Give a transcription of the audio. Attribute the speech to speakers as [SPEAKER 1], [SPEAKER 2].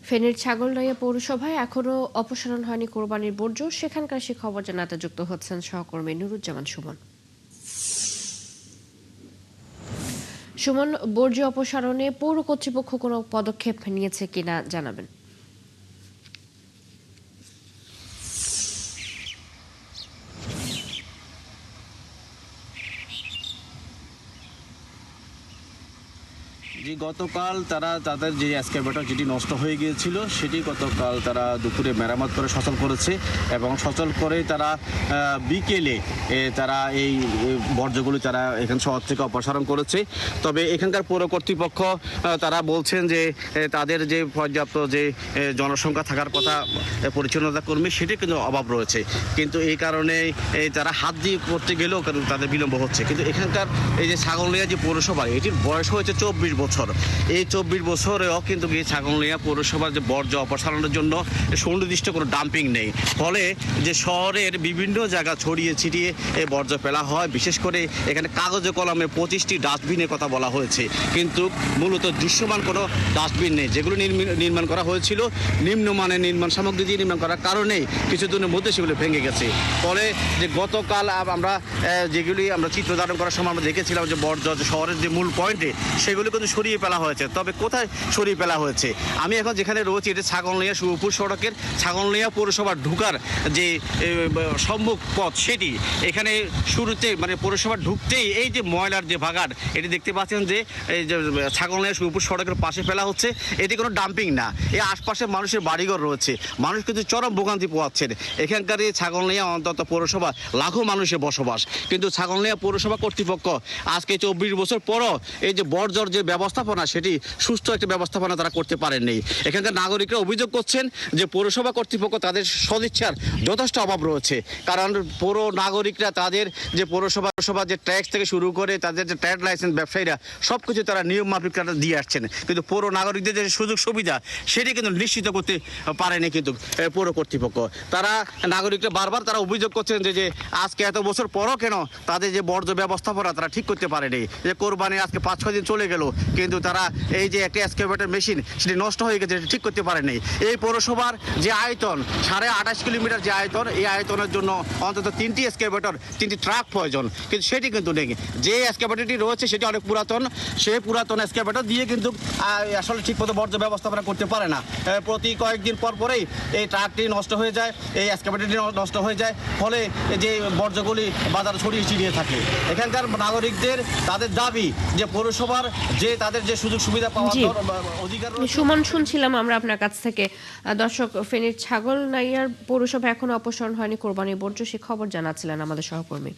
[SPEAKER 1] ফেনীর ছাগলনাইয়া পৌরসভায় এখনো অপসারণ হয়নি কোরবানির বর্জ্য। সেখানকার সে খবর জানাতে যুক্ত হচ্ছেন সহকর্মী নুরুজ্জামান সুমন। সুমন, বর্জ্য অপসারণে পৌর কর্তৃপক্ষ কোনো পদক্ষেপ নিয়েছে কিনা জানাবেন।
[SPEAKER 2] যে গতকাল তারা তাদের যে এক্সকাভেটর যেটি নষ্ট হয়ে গিয়েছিল সেটি গতকাল তারা দুপুরে মেরামত করে সচল করেছে এবং সচল করে তারা বিকেলে তারা এই বর্জ্যগুলি তারা এখান শহর থেকে অপসারণ করেছে। তবে এখানকার পৌর কর্তৃপক্ষ তারা বলছেন যে তাদের যে পর্যাপ্ত যে জনসংখ্যা থাকার কথা পরিচ্ছন্নতা কর্মী সেটি কিন্তু অভাব রয়েছে, কিন্তু এই কারণে তারা হাত দিয়ে করতে গেলেও তাদের বিলম্ব হচ্ছে। কিন্তু এখানকার এই যে ছাগলনাইয়া যে পৌরসভা এটির বয়স হয়েছে 24 বছর। এই 24 বছরেও কিন্তু এই ছাগলনাইয়া পৌরসভার যে বর্জ্য অপসারণের জন্য সুনির্দিষ্ট কোনো ডাম্পিং নেই। ফলে যে শহরের বিভিন্ন জায়গা ছড়িয়ে ছিটিয়ে এই বর্জ্য ফেলা হয়। বিশেষ করে এখানে কাগজে কলমে 25টি ডাস্টবিনের কথা বলা হয়েছে, কিন্তু মূলত দৃশ্যমান কোনো ডাস্টবিন নেই। যেগুলো নির্মাণ করা হয়েছিল নিম্নমানের নির্মাণ সামগ্রী দিয়ে নির্মাণ করার কারণেই কিছুদিনের মধ্যে সেগুলো ভেঙে গেছে। ফলে যে গতকাল আমরা যেগুলি আমরা চিত্র ধারণ করার সময় আমরা দেখেছিলাম যে বর্জ্য শহরের যে মূল পয়েন্টে সেগুলো কিন্তু সরিয়ে ফেলা হয়েছে। তবে কোথায় সরিয়ে ফেলা হয়েছে? আমি এখন যেখানে রয়েছি এটা ছাগলনাইয়া শিবপুর সড়কের ছাগলনাইয়া পৌরসভার ঢুকার যে সম্মুখ পথ সেটি। এখানে শুরুতে মানে পৌরসভা ঢুকতেই এই যে ময়লার যে ভাগাড় এটি দেখতে পাচ্ছেন যে এই যে ছাগলনাইয়া শিবপুর সড়কের পাশে ফেলা হচ্ছে। এটি কোনো ডাম্পিং না, এই আশপাশে মানুষের বাড়িঘর রয়েছে, মানুষ কিন্তু চরম ভোগান্তি পোহাচ্ছেন। এখানকার এই ছাগলনাইয়া অন্তত পৌরসভা লাখো মানুষের বসবাস, কিন্তু ছাগলনাইয়া পৌরসভা কর্তৃপক্ষ আজকে 24 বছর পরও এই যে বর্জ্যর যে ব্যবস্থাপনা সেটি সুস্থ একটা ব্যবস্থাপনা তারা করতে পারেননি। এখানকার নাগরিকরা অভিযোগ করছেন যে পৌরসভা কর্তৃপক্ষ তাদের সদিচ্ছার যথেষ্ট অভাব রয়েছে। কারণ পৌর নাগরিকরা তাদের যে পৌরসভা যে ট্যাক্স থেকে শুরু করে তাদের যে ট্রেড লাইসেন্স ব্যবসায়ীরা সব কিছু তারা নিয়ম মাফিক দিয়ে আসছেন, কিন্তু পৌর নাগরিকদের যে সুযোগ সুবিধা সেটি কিন্তু নিশ্চিত করতে পারেনি কিন্তু পৌর কর্তৃপক্ষ। তারা নাগরিকরা বারবার তারা অভিযোগ করছেন যে আজকে এত বছর পরও কেন তাদের যে বর্জ্য ব্যবস্থাপনা তারা ঠিক করতে পারেনি। যে কোরবানি আজকে 5-6 দিন চলে গেল, কিন্তু তারা এই যে একটা এক্সকাভেটর মেশিন সেটি নষ্ট হয়ে গেছে, ঠিক করতে পারেনি। এই পৌরসভার যে আয়তন 28.5 কিলোমিটার যে আয়তন, এই আয়তনের জন্য অন্তত 3টি এক্সকাভেটর 3টি ট্রাক প্রয়োজন, কিন্তু সেটি কিন্তু নেই। যে এক্সকাভেটরটি রয়েছে সেটি অনেক পুরাতন, সেই পুরাতন এক্সকাভেটর দিয়ে কিন্তু আসলে ঠিকমতো বর্জ্য ব্যবস্থাপনা করতে পারে না। প্রতি কয়েকদিন পর পরেই এই ট্রাকটি নষ্ট হয়ে যায়, এই এক্সকাভেটরটি নষ্ট হয়ে যায়, ফলে যে বর্জ্যগুলি বাজারে ছড়িয়ে ছিটিয়ে থাকে। এখানকার নাগরিকদের তাদের দাবি যে পৌরসভার যে তাদের যে সুযোগ সুবিধা পাওয়ার অধিকার।
[SPEAKER 1] সুমন, শুনছিলাম আমরা আপনার কাছ থেকে। দর্শক, ফেনীর ছাগলনাইয়ার পৌরসভা এখনো অপসারণ হয়নি কোরবানির বর্জ্য, সে খবর জানাচ্ছিলেন আমাদের সহকর্মী।